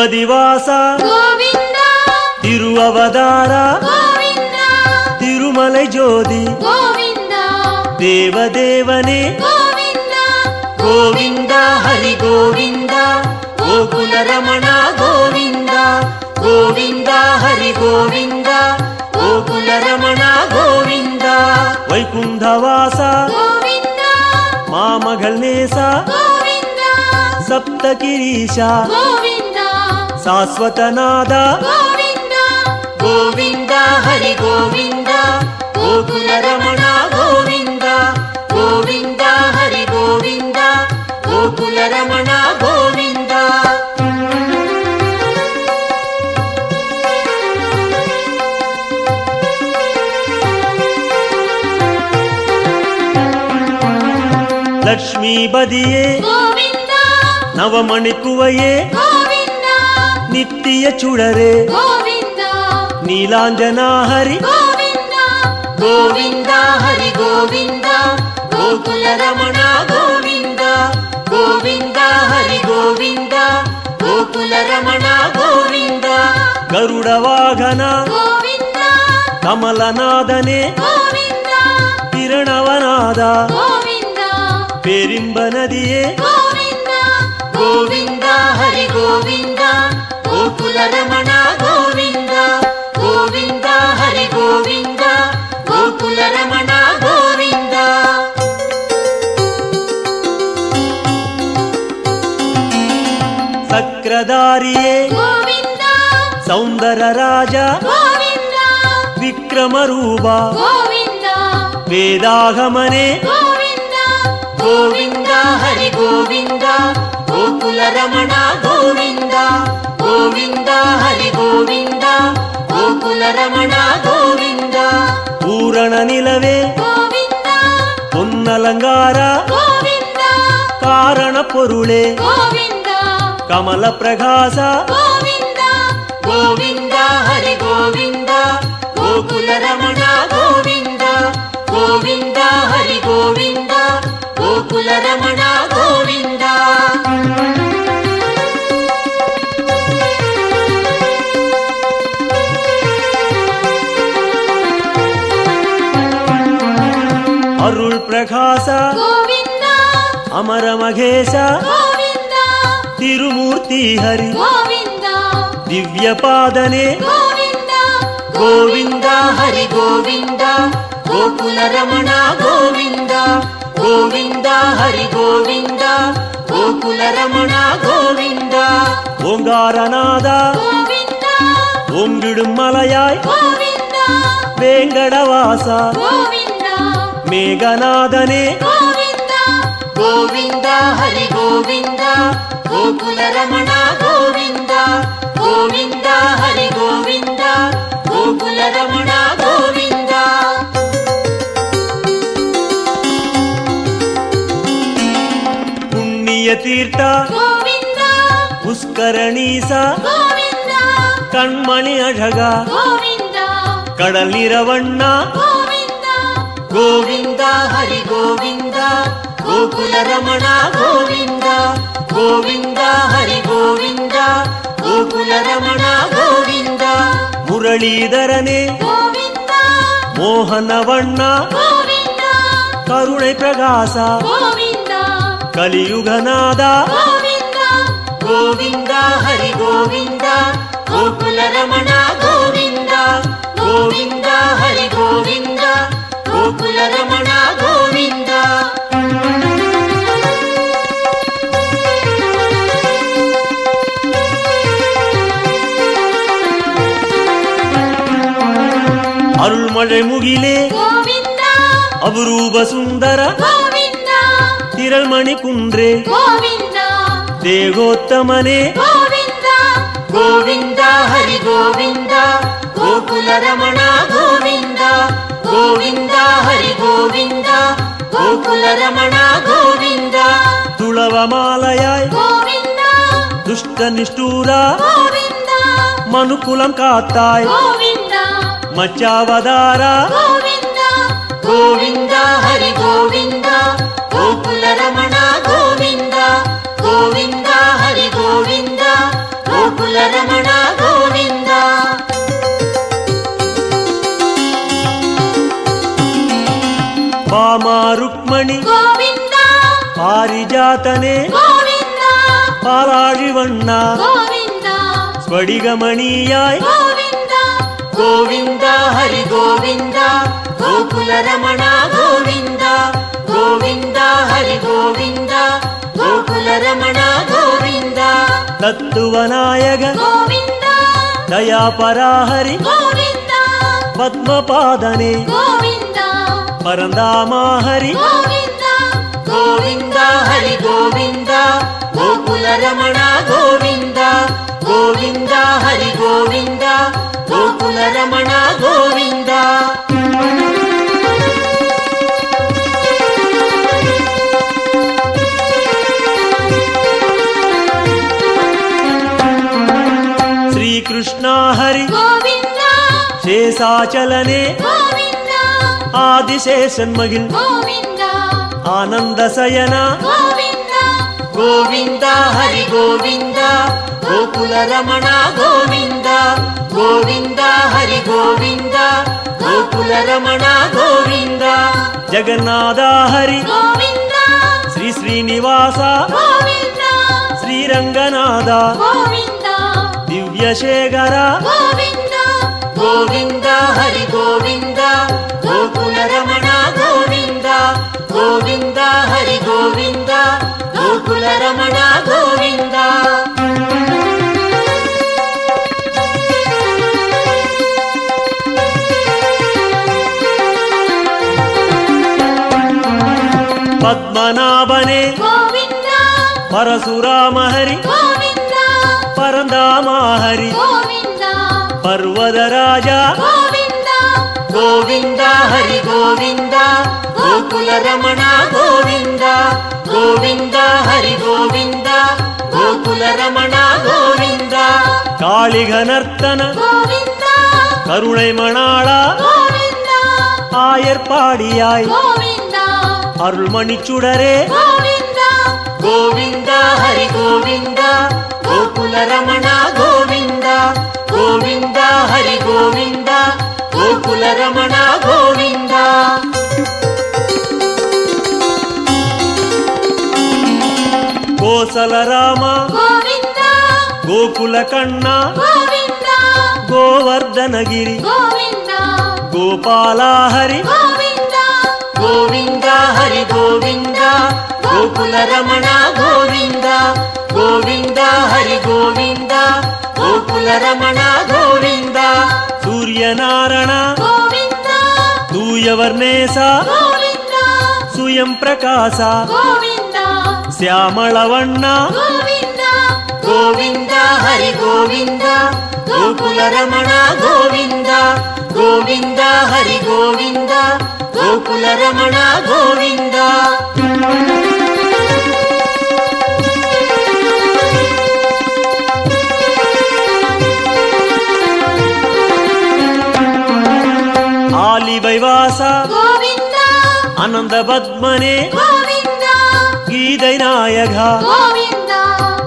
ತಿರುಪದಿವಾಸ ಗೋವಿಂದ ತಿರುವವತಾರ ಗೋವಿಂದ ತಿರುಮಲೈ ಜ್ಯೋತಿ ಗೋವಿಂದ ದೇವದೇವನೇ ಗೋವಿಂದ ಗೋವಿಂದ ಹರಿ ಗೋವಿಂದ ಗೋಕುಲ ರಮಣ ಗೋವಿಂದ ಗೋವಿಂದ ಹರಿ ಗೋವಿಂದ ಗೋಕುಲ ರಮಣ ಗೋವಿಂದ ವೈಕುಂಠವಾಸ ಗೋವಿಂದ ಮಾಮಗಳ್ ನೇಸ ಗೋವಿಂದ ಸಪ್ತಗಿರೀಶ ಗೋವಿಂದ ಶಾಶ್ವತನಾದ ಗೋವಿಂದ ಗೋವಿಂದ ಹರಿ ಗೋವಿಂದ ಗೋಕುಲ ರಮಣ ಗೋವಿಂದ ಗೋವಿಂದ ಹರಿ ಗೋವಿಂದ ಗೋಕುಲ ರಮಣ ಗೋವಿಂದ ಲಕ್ಷ್ಮೀ ಬದಿಯೇ ಗೋವಿಂದ ನವಮಣಿಕುವಯೇ ಗೋವಿಂದ ನಿತ್ಯ ಚುಡರೆ ಗೋವಿಂದ ನೀಲಾಂಜನ ಹರಿ ಗೋವಿಂದ ಗೋವಿಂದ ಹರಿ ಗೋವಿಂದ ಗೋಕುಲ ರಮಣ ಗೋವಿಂದ ಗೋವಿಂದ ಹರಿ ಗೋವಿಂದ ಗೋಕುಲ ರಮಣ ಗೋವಿಂದ ಗರುಡ ವಾಹನ ಗೋವಿಂದ ಕಮಲನಾದನೆ ಗೋವಿಂದ ಕಿರಣವನಾದ ಗೋವಿಂದ ಪೇರಿಂಬ ನದಿಯೇ ಗೋವಿಂದ ಗೋವಿಂದ ಹರಿ ಗೋವಿಂದ ಗೋಕುಲ ರಮಣ ಗೋವಿಂದ ಗೋವಿಂದ ಹರಿ ಗೋವಿಂದ ಗೋಕುಲ ರಮಣ ಗೋವಿಂದ ಸಕ್ರಧಾರಿಯೇ ಗೋವಿಂದ ಸೌಂದರ ರಾಜ ಗೋವಿಂದ ವಿಕ್ರಮ ರೂಪ ಗೋವಿಂದ ವೇದಾಗಮನೆ ಗೋವಿಂದ ಗೋವಿಂದ ಹರಿ ಗೋವಿಂದ ಗೋಕುಲ ರಮಣ ಗೋವಿಂದ ಗೋವಿಂದ ಹರಿ ಗೋವಿಂದ ಗೋಕುಲ ರಮಣ ಗೋವಿಂದ ಪೂರಣ ನಿಲವೇ ಗೋವಿಂದ ಹೊನ್ನಲಂಗಾರ ಗೋವಿಂದ ಕಾರಣ ಪೊರುಳೆ ಗೋವಿಂದ ಕಮಲ ಪ್ರಕಾಶ ಗೋವಿಂದ ಗೋವಿಂದ ಹರಿ ಗೋವಿಂದ ಗೋಕುಲ ರಮಣ ಗೋವಿಂದ ಗೋವಿಂದ ಹರಿ ಗೋವಿಂದ ಗೋಕುಲ ರಮಣ ಗೋವಿಂದ ಅರುಳ್ ಪ್ರಕಾಶ ಗೋವಿಂದ ಅಮರ ಮಹೇಶ ಗೋವಿಂದ ತಿರುಮೂರ್ತಿ ಹರಿ ಗೋವಿಂದ ದಿವ್ಯ ಪಾದನೆ ಗೋವಿಂದ ಗೋವಿಂದ ಹರಿ ಗೋವಿಂದ ಗೋಕುಲ ರಮಣ ಗೋವಿಂದ ಗೋವಿಂದ ಹರಿ ಗೋವಿಂದ ಗೋಕುಲ ರಮಣ ಗೋವಿಂದ ಓಂಗಾರನಾದ ಗೋವಿಂದ ಓಂಗಿಡುಂ ಮಲಯಾಯ್ ಗೋವಿಂದ ವೇಂಗಡವಾಸ ಗೋವಿಂದ ಮೇಘನಾದನೆ ಗೋವಿಂದ ಗೋವಿಂದ ಹರಿ ಗೋವಿಂದ ಗೋಕುಲ ರಮಣ ಗೋವಿಂದ ಗೋವಿಂದ ಹರಿ ಗೋವಿಂದ ಗೋಕುಲ ರಮಣ ಗೋವಿಂದ ಪುಣ್ಯ ತೀರ್ಥ ಗೋವಿಂದ ಪುಷ್ಕರಣೀಸ ಗೋವಿಂದ ಕಣ್ಮಣಿ ಅಢಗ ಗೋವಿಂದ ಕಡಲಿರವಣ್ಣ ಗೋವಿಂದ ಗೋವಿಂದ ಹರಿ ಗೋವಿಂದ ಗೋಕುಲ ರಮಣ ಗೋವಿಂದ ಗೋವಿಂದ ಹರಿ ಗೋವಿಂದ ಗೋಕುಲ ರಮಣ ಗೋವಿಂದ ಮುರಳೀಧರನೇ ಗೋವಿಂದ ಮೋಹನವಣ್ಣ ಗೋವಿಂದ ಕರುಣೈ ಪ್ರಕಾಶ ಗೋವಿಂದ ಕಲಿಯುಗನಾದ ಗೋವಿಂದ ಗೋವಿಂದ ಹರಿ ಗೋವಿಂದ ಗೋಕುಲ ರಮಣ ಗೋವಿಂದ ಗೋವಿಂದ ಹರಿ ಗೋವಿಂದ ಗೋಕುಲ ರಮಣ ಗೋವಿಂದ ಅರುಳ್ಮಳೆ ಮುಗಿಲೆ ಗೋವಿಂದ ಅಪರೂಪ ಸುಂದರ ಗೋವಿಂದ ತಿರಳ್ಮಣಿ ಕುಂಡ್ರೆ ಗೋವಿಂದ ದೇಗೋತ್ತಮನೆ ಗೋವಿಂದ ಗೋವಿಂದ ಹರಿ ಗೋವಿಂದ ಗೋಕುಲ ರಮಣ ಗೋವಿಂದ ಗೋವಿಂದ ಹರಿ ಗೋವಿಂದ ಗೋಕುಲ ರಮಣ ಗೋವಿಂದ ತುಳವ ಮಾಲಯಾಯ್ ಗೋವಿಂದ ದುಷ್ಟ ನಿಷ್ಠೂರ ಗೋವಿಂದ ಮನುಕುಲಂ ಕಾತ್ತಾಯ್ ಗೋವಿಂದ ಮಚ್ಚಾವದಾರ ಗೋವಿಂದ ಗೋವಿಂದ ಹರಿ ಗೋವಿಂದ ಗೋಕುಲ ರಮಣ ಗೋವಿಂದ ಗೋವಿಂದ ಹರಿ ಗೋವಿಂದ ಗೋಕುಲ ಗೋಕುಲ ರಮಣ ಗೋವಿಂದ. ವಾಮ ರುಕ್ಮಣಿ ಗೋವಿಂದ ಪಾರಿಜಾತನೆ ಗೋವಿಂದ ಪಾಲಾழிವಣ್ಣ ಗೋವಿಂದ ಸ್ಫಟಿಗಮಣಿಯಾಯ್ ಗೋವಿಂದ. ಗೋವಿಂದ ಹರಿ ಗೋವಿಂದ ಗೋಕುಲ ರಮಣ ಗೋವಿಂದ ಗೋವಿಂದ ಹರಿ ಗೋವಿಂದ ಗೋಕುಲ ರಮಣ ಗೋವಿಂದ. ತತ್ತುವನಾಯಕ ಗೋವಿಂದ ದಯಾಪರಾಹರಿ ಗೋವಿಂದ ಪದ್ಮಪಾದನೆ ಗೋವಿಂದ ಪರಂದಾಮ ಹರಿ ಗೋವಿಂದ. ಗೋವಿಂದ ಹರಿ ಗೋವಿಂದ ಗೋಕುಲ ರಮಣ ಗೋವಿಂದ ಗೋವಿಂದ ಹರಿ ಗೋವಿಂದ ಗೋಕುಲ ರಮಣ ಗೋವಿಂದ. ಶ್ರೀಕೃಷ್ಣ ಹರಿ ಗೋವಿಂದ ಶೇಷಾಚಲನೆ ಗೋವಿಂದ ಆದಿಶೇಷನ್ಮಗಿಲ್ ಗೋವಿಂದ ಆನಂದ ಸಯನ ಗೋವಿಂದ. ಗೋವಿಂದ ಹರಿ ಗೋವಿಂದ ಗೋಕುಲ ರಮಣ ಗೋವಿಂದ ಗೋವಿಂದ ಹರಿ ಗೋವಿಂದ ಗೋಕುಲ ರಮಣ ಗೋವಿಂದ. ಜಗನ್ನಾಥ ಹರಿ ಗೋವಿಂದ ಶ್ರೀ ಶ್ರೀನಿವಾಸ ಗೋವಿಂದ ಶ್ರೀರಂಗನಾಥ ಗೋವಿಂದ ದಿವ್ಯಶೇಖರ ಗೋವಿಂದ. ಗೋವಿಂದ ಹರಿ ಗೋವಿಂದ ಗೋಕುಲ ರಮಣ ಗೋವಿಂದ ಗೋವಿಂದ ಹರಿ ಗೋವಿಂದ ಗೋಕುಲ ರಮಣ ಗೋವಿಂದ. ಪದ್ಮನಾಭನೆ ಗೋವಿಂದ ಪರಶುರಾಮ ಹರಿ ಗೋವಿಂದ ಪರಂದಾಮ ಹರಿ ಗೋವಿಂದ ಪರ್ವದ ರಾಜ ಗೋವಿಂದ. ಗೋವಿಂದ ಹರಿ ಗೋವಿಂದ ಗೋಕುಲ ರಮಣ ಗೋವಿಂದ ಗೋವಿಂದ ಹರಿ ಗೋವಿಂದ ಗೋಕುಲ ರಮಣ ಗೋವಿಂದ. ಕಾಳಿಗನರ್ತನ ಗೋವಿಂದ கருணை மணாளா ಗೋವಿಂದ ஆயர்பாடியாய் ಗೋವಿಂದ அருள்மணிச்சுடரே ಗೋವಿಂದ. கோவிந்த ஹரி கோவிந்த கோகுல ரமண கோவிந்த கோவிந்த ஹரி கோவிந்த கோகுல ரமண கோவிந்த. கோசல ராம ಗೋವಿಂದ கோகுல கண்ணா ಗೋವಿಂದ கோவர்தனகிரி ಗೋವಿಂದ கோபால ஹரி ಗೋವಿಂದ கோவிந்த ஹரி கோவிந்த கோகுல ரமண கோவிந்த கோவிந்த ஹரி கோவிந்த கோகுல ரமண கோவிந்த. சூரியநாராயண ಗೋವಿಂದ தூயவர்ணேச ಗೋವಿಂದ சுயம் பிரகாச ಗೋವಿಂದ ಶ್ಯಾಮಳವಣ್ಣ ಗೋವಿಂದ கோவிந்த ஹரி கோவிந்த கோகுல ரமண கோவிந்த கோவிந்த ஹரி கோவிந்த கோகுல ரமண கோவிந்த. ஆலிவைவாச ಗೋವಿಂದ அனந்த பத்மனே ಗೋವಿಂದ கீதை நாயக ಗೋವಿಂದ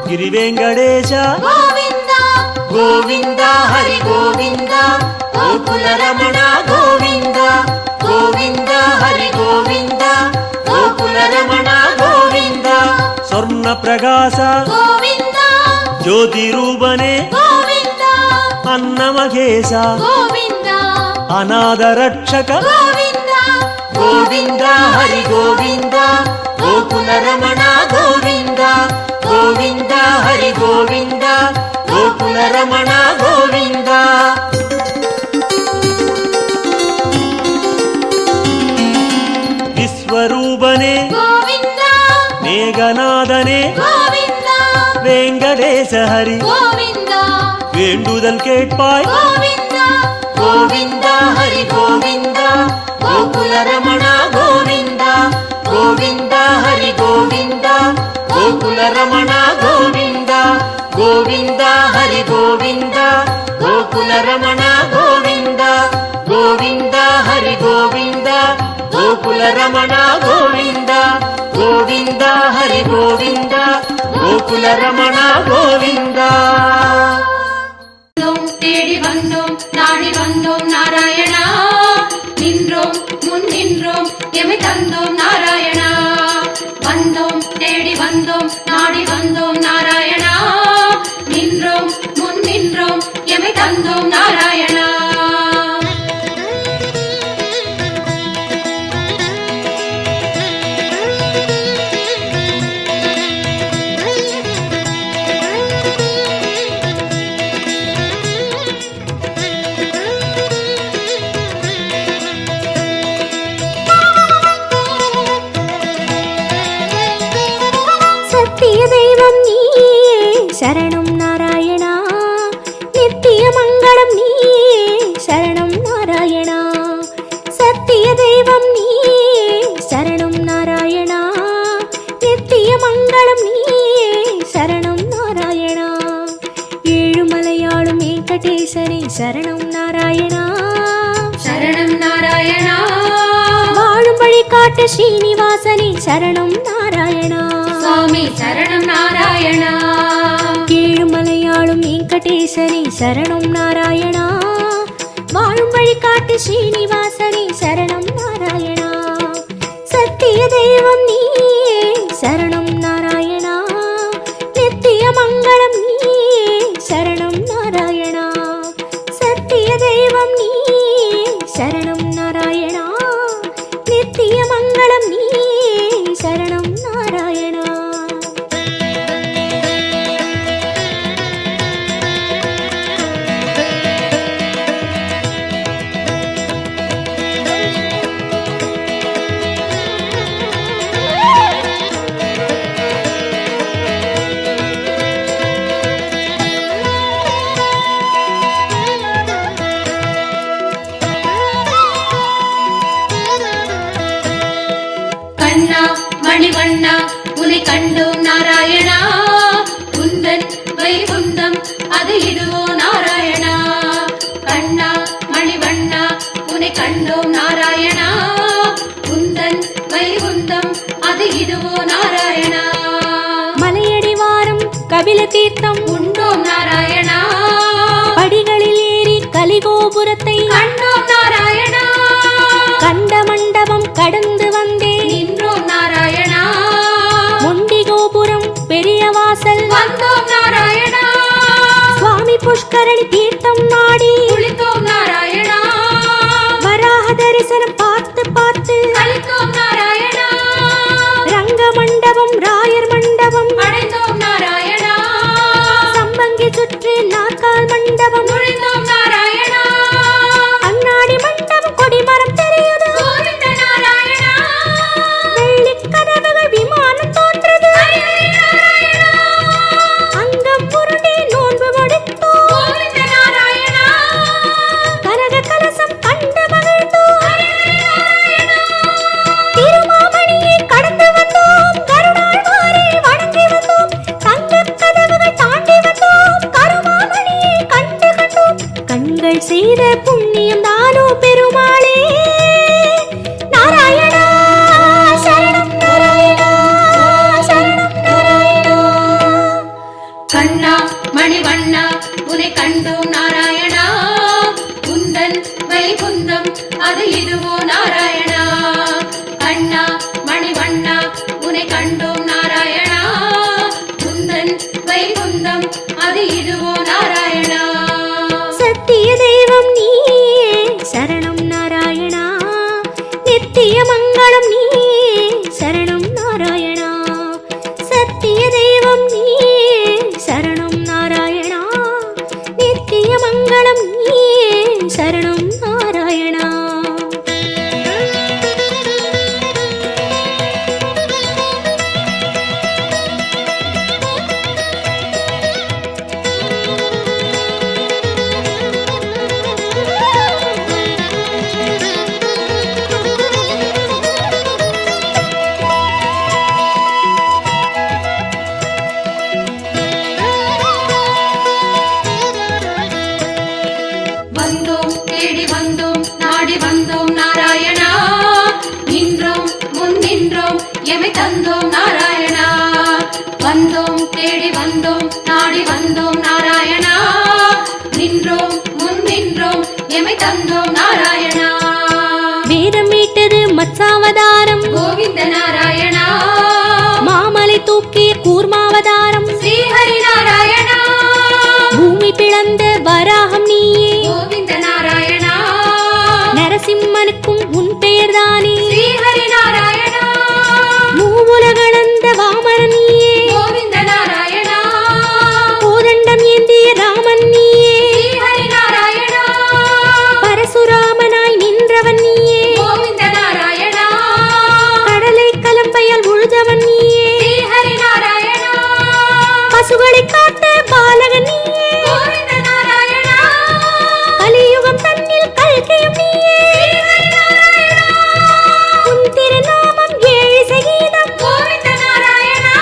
ಗಿರಿವೆಂಕಟೇಶ ಗೋವಿಂದ கோவிந்த ஹரி கோவிந்த கோகுல ரமண கோவிந்த கோவிந்த ஹரி கோவிந்த கோகுல ரமண கோவிந்த. ಸ್ವರ್ಣ ಪ್ರಕಾಶ ಗೋವಿಂದ ಜ್ಯೋತಿ ರೂಪನೆ ಗೋವಿಂದ ಅನ್ನಮಘೇಶ ಗೋವಿಂದ ಅನಾಥ ರಕ್ಷಕ ಗೋವಿಂದ ಗೋವಿಂದ ಹರಿ ಗೋವಿಂದ ಗೋಕುಲ ರಮಣ ಗೋವಿಂದ ಗೋವಿಂದ ಹರಿ ಗೋವಿಂದ ಗೋಕುಲ ರಮಣ ಗೋವಿಂದ. ವಿಶ್ವರೂಪನೆ ಗೋವಿಂದ ಮೇಘನಾದನೆ ಗೋವಿಂದ ವೆಂಕಟೇಶ ಹರಿ ಗೋವಿಂದ வேண்டுதல் கேட்பாய் ಗೋವಿಂದ கோவிந்த ஹரி கோவிந்த கோகுல ரமண கோவிந்த கோவிந்த ஹரி கோவிந்த கோகுல ரமண கோவிந்த கோவிந்த ஹரி கோவிந்த கோகுல ரமண கோவிந்த கோவிந்த ஹரி கோவிந்த கோகுல ரமண கோவிந்த கோவிந்த ஹரி கோவிந்த கோகுல ரமண கோவிந்த. தேடி வந்தோம் நாடி வந்தோம் நாராயணா நின்றோம் முன் நின்றோம் எமை தந்தோம் நாராயணா வந்தோம் தேடி வந்தோம் நாடி வந்தோம் நாராயணா நின்றோம் முன் நின்றோம் எமை தந்தோம் நாராயணா சத்திய தெய்வம் நீயே சரணம் நாராயணா நித்திய மங்களம் நீயே சரணம் நாராயணா சத்திய தெய்வம் நீயே சரணம் நாராயணா நித்திய மங்களம் நீயே சரணம் நாராயணா ஏழுமலையாளும் வெங்கடேசனே சரணம் நாராயணா சரணம் நாராயணா வாழும் வழி காட்டு ஸ்ரீனிவாசனே சரணம் நாராயணா சுவாமி சரணம் நாராயணா ஏழுமலையாளும் வெங்கடேசனே சரணம் நாராயணா வாழும் வழி காட்டு ஸ்ரீனிவாசனே சரணம் நாராயணா சத்திய தெய்வம் நீயே சரணம் நாராயணா நித்திய மங்களம் நீயே சரணம் நாராயணா சத்திய தெய்வம் நீயே சரணம் நாராயணா நித்திய மங்களம் நீயே சரணம் நாராயணா கண்ணா மணிவண்ணா உன்னை கண்டோம் நாராயணா குந்தன் வைகுந்தம் அது இதுவோ நாராயணா கண்ணா மணிவண்ணா உன்னை கண்டோம் நாராயணா குந்தன் வைகுந்தம் அது இதுவோ நாராயணா மலையடி வாரம் கபில தீர்த்தம் உண்டோம் நாராயணா படிகளில் ஏறி கலிகோபுரத்தை கண்டோம் நாராயணா கண்ட மண்டபம் கடந்து வந்தேன் நின்றோம் நாராயணா முண்டி கோபுரம் பெரிய வாசல் வந்தோம் நாராயணா சுவாமி புஷ்கரணி தீர்த்தம் நாடி குளித்தோம் நாராயணா வராக தரிசனம் பார்த்து பார்த்து கலித்தோம் நாராயணா ரங்க மண்டபம் ராயர் மண்டபம் அடைந்தோம் நாராயணா சம்பங்கி சுற்றி நாற்கால் மண்டபம் நுழைந்தோம் நாராயணா அண்ணாடி மண்டபம் கொடிமரம் தெரியுது கோவிந்த நாராயணா வெள்ளி கதவுகள் விமானம் தோன்றது ஹரி நாராயணா அங்கம் புரண்டி நோன்பு முடித்தோம் கோவிந்த நாராயணா கனக கலசம் கண்டு மகிழ்ந்தோம் நாராயணா திருமாமணியை கடந்து வந்தோம் கருணாழ்வாரை வணங்கி வந்தோம் தங்க கதவுகள் தாண்டி வந்தோம் கருமாமணியை கண்டு கண்டோம் கண்கள் செய்த புண்ணியம் தானோ பெருமாளே நாராயணா சரணம் நாராயணா சரணம் நாராயணா கண்ணா மணிவண்ணா உன்னை கண்டோம் நாராயணா குந்தன் வைகுந்தம் அது இதுவோ நாராயணா கண்ணா மணிவண்ணா உன்னை கண்டோம் நாராயணா குந்தன் வைகுந்தம் அது இதுவோ நாராயணா சத்திய தெய்வம் நீயே சரணம் நாராயணா நித்திய மங்களம் நீயே சரணம் நாராயணா சத்திய தெய்வம் நீயே சரணம் நாராயணா நித்திய மங்களம் நீயே சரணம் நாராயணா வந்தோம் தேடி வந்தோம் நாடி வந்தோம் நாராயணா நின்றோம் முன் நின்றோம் எமை தந்தோம் நாராயணா வந்தோம் தேடி வந்தோம் நாடி வந்தோம் நாராயணா நின்றோம் முன்னின்றோம் எமை தந்தோம் நாராயணா. வேதம் மீட்டது மத்சாவதாரம் கோவிந்த நாராயணா. மாமலை தூக்கிய கூர்மாவதாரம் ஸ்ரீஹரி நாராயணா. பூமி பிளந்த வராகம் நீயே கோவிந்த நாராயணா. நரசிம்மனுக்கும் உன் பெயர்தானே ஸ்ரீஹரி நாராயணா. மூவுலகளந்த வாமரன் நீயே கோவிந்த நாராயணா. கோதண்டம் ஏந்திய ராமன் நீயே ஸ்ரீஹரி நாராயணா. பரசுராமனாய் நின்றவன் நீயே கோவிந்த நாராயணா. கடலை கலம்பையால் உழுதவன் நீயே ஸ்ரீஹரி நாராயணா. பசுகளை காத்த பாலகன் நீயே கோவிந்த நாராயணா. கலியுகம் தன்னில் கல்கையும் நீயே ஸ்ரீஹரி நாராயணா. உன் திருநாமம் ஏழு சகீதம் கோவிந்த நாராயணா.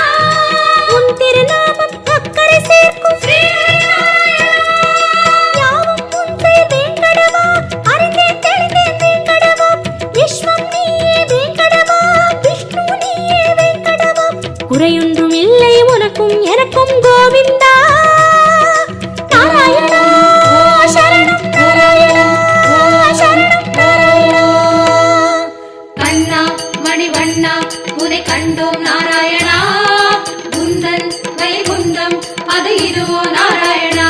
உன் திருநாமம் அக்கறை சேர்க்கும் ஸ்ரீஹரி நாராயணா. யாவும் உன் பெயர் வேங்கடவா அறிந்தேன் தெளிந்தேன் வேங்கடவா விஸ்வம் நீயே வேங்கடவா விஷ்ணு நீயே வேங்கடவா குறையொன்றும் இல்லை உனக்கும் எனக்கும் கோவிந்தா நாராயணா சரணம் நாராயணா சரணம் நாராயணா. கண்ணா மணிவண்ணா உனை கண்டோம் நாராயணா. குந்தன் வைகுந்தம் அது இதுவோ நாராயணா.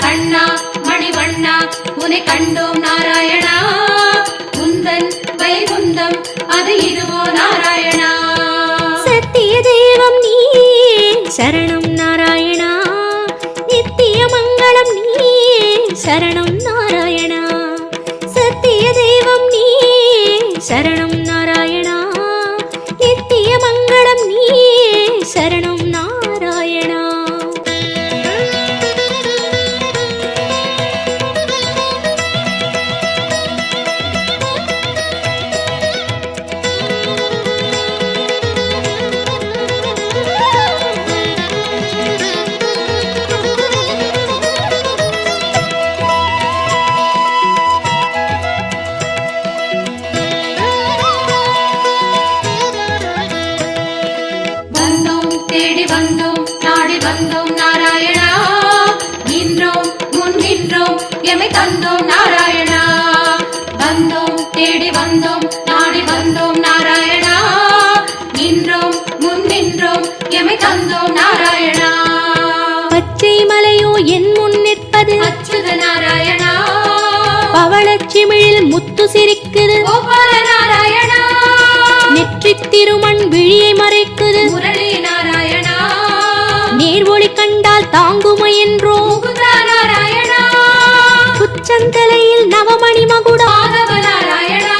கண்ணா மணிவண்ணா உனை கண்டோம் நாராயணா. குந்தன் வைகுந்தம் அது இதுவோ நாராயணா. சத்திய தெய்வம் நீயே சரணம் நாராயணா நித்திய மங்களம் நீயே சரணம் நாராயணா. சத்திய தெய்வம் நீயே சரணம் நாராயணா நித்திய மங்களம் நீயே சரணம் நாராயணா. வந்தோம் தேடி வந்தோம் நாடி வந்தோம் நாராயணா. நின்றோம் முன் நின்றோம் எமை தந்தோம் நாராயணா. வந்தோம் தேடி வந்தோம் நாடி வந்தோம் நாராயணா. நின்றோம் முன் நின்றோம் எமை தந்தோம் நாராயணா. பச்சை மலையோ என் முன் நிற்பது அச்சுத நாராயணா. பவளச்சிமிழில் முத்து சிரிக்குது கோபால நாராயணா. நெற்றித் திருமண் விழியை மறைக்குது முரளி நாராயணா. நேர்வொளி கண்டால் தாங்குமை என்றோ முகுந்தா நாராயணா. உச்சந்தலையில் நவமணி மகுடம் மாதவ நாராயணா.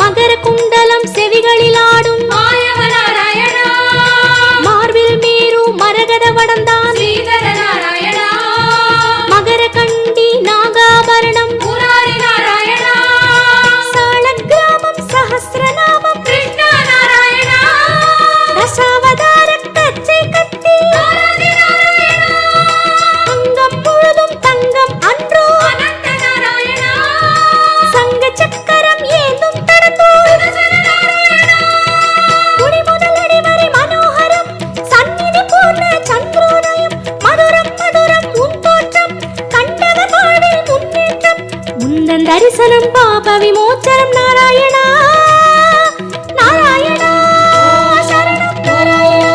மகர குண்டலம் செவிகளில் ஆடும் மாயவ நாராயணா. மார்பில் மேரு மரகத வடந்தான் ஸ்ரீதர நாராயணா. மகர கண்டி நாகாபரணம் முராரி நாராயணா. சாளக்கிராமம் சஹஸ்ரநாமம் கிருஷ்ணா நாராயணா. தசாவதார கச்சை கத்தி ஆதி நாராயணா. அங்கம் முழுதும் தங்கம் அன்றோ அனந்த நாராயணா. சங்க சக்கரம் ஏந்தும் தடந்தோ சுதர்சன நாராயணா. குடி முதலடி வரை மனோகரம் சந்நிதி பூர்ண சந்திரோதயம் மதுரம் மதுரம் உன் தோற்றம் கண்டவர் வாழ்வில் முன்னேற்றம் முந்தன் தரிசனம் பாப விமோச்சனம் நாராயணா நாராயணா சரணம் நாராயணா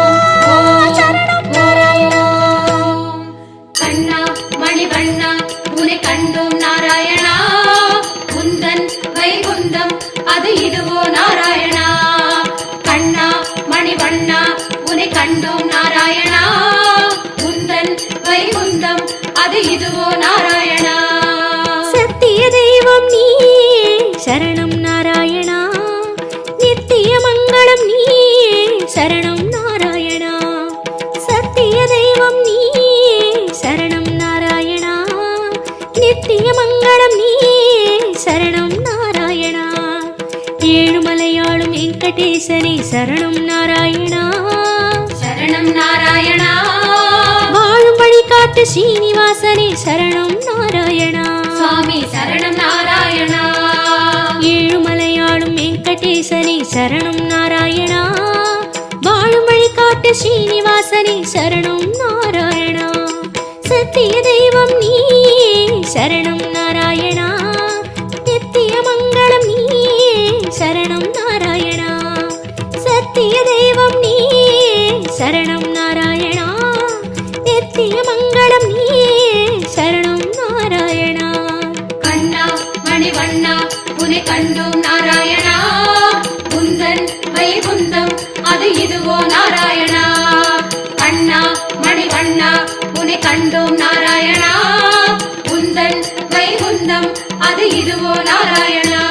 சரணம் நாராயணா. கண்ணா மணிவண்ணா உனை கண்டோம் நாராயணா. குந்தன் வைகுந்தம் அது இதுவோ நாராயணா. கண்ணா மணிவண்ணா உனை கண்டோம் நாராயணா. குந்தன் வைகுந்தம் அது இதுவோ நாராயணா. சத்திய தெய்வம் நீயே சரணம் நாராயணா நித்திய மங்களம் நீயே சரணம் நாராயணா. சத்திய தெய்வம் நீயே சரணம் நாராயணா நித்திய மங்களம் நீயே சரணம் நாராயணா. ஏழுமலையாளும் வெங்கடேசனே சரணம் நாராயணா. சரணம் நாராயணா. வாழும் வழிகாட்டு ஸ்ரீனிவாசனே சரணம் நாராயணா. சுவாமி சரணம் நாராயணா. ஏழுமலையாளும் வெங்கடேசனே சரணம் நாராயணா. வாழும் வழிகாட்டு ஸ்ரீனிவாசனே சரணம் நாராயணா. சத்திய தெய்வம் நீயே சரணம் வைகுந்தம் அது இதுவோ நாராயணா